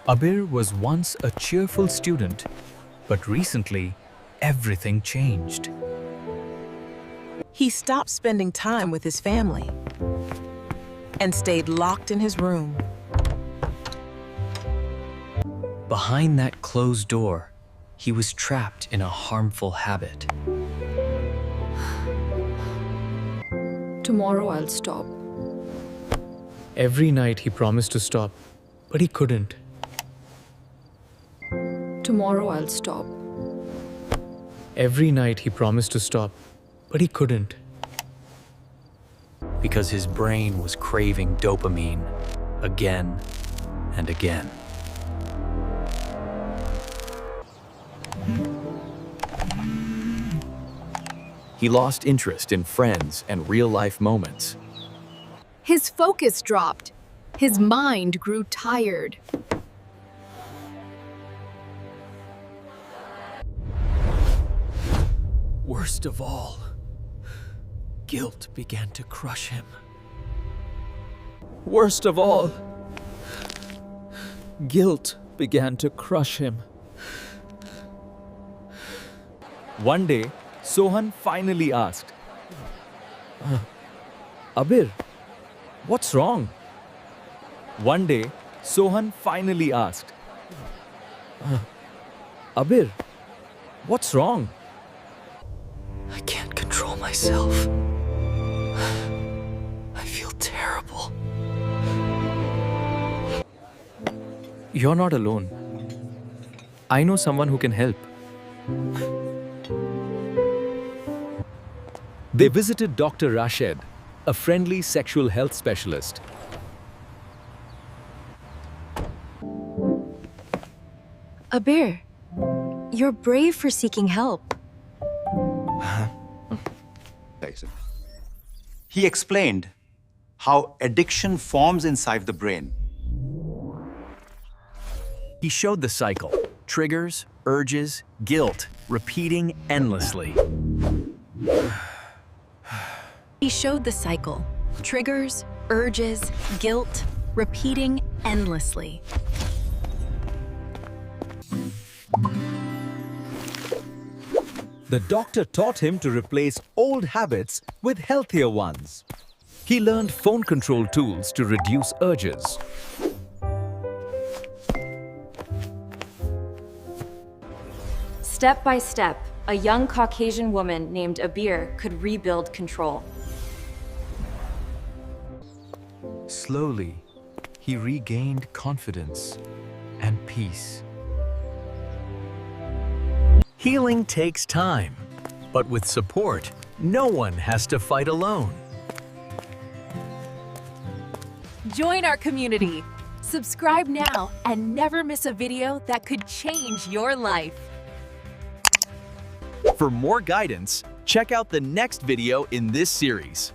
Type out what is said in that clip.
Abir was once a cheerful student, but recently, everything changed. He stopped spending time with his family and stayed locked in his room. Behind that closed door, he was trapped in a harmful habit. Tomorrow I'll stop. Every night he promised to stop, but he couldn't. Tomorrow I'll stop. Every night he promised to stop, but he couldn't. Because his brain was craving dopamine again and again. He lost interest in friends and real-life moments. His focus dropped. His mind grew tired. Worst of all, guilt began to crush him. Worst of all, guilt began to crush him. One day, Sohan finally asked, Abir, what's wrong? One day, Sohan finally asked, Abir, what's wrong? I can't control myself. I feel terrible. You're not alone. I know someone who can help. They visited Dr. Rashid, a friendly sexual health specialist. Abir, you're brave for seeking help. He explained how addiction forms inside the brain. He showed the cycle: triggers, urges, guilt, repeating endlessly. He showed the cycle: triggers, urges, guilt, repeating endlessly. The doctor taught him to replace old habits with healthier ones. He learned phone control tools to reduce urges. Step by step, a young Caucasian woman named Abir could rebuild control. Slowly, he regained confidence and peace. Healing takes time, but with support, no one has to fight alone. Join our community. Subscribe now and never miss a video that could change your life. For more guidance, check out the next video in this series.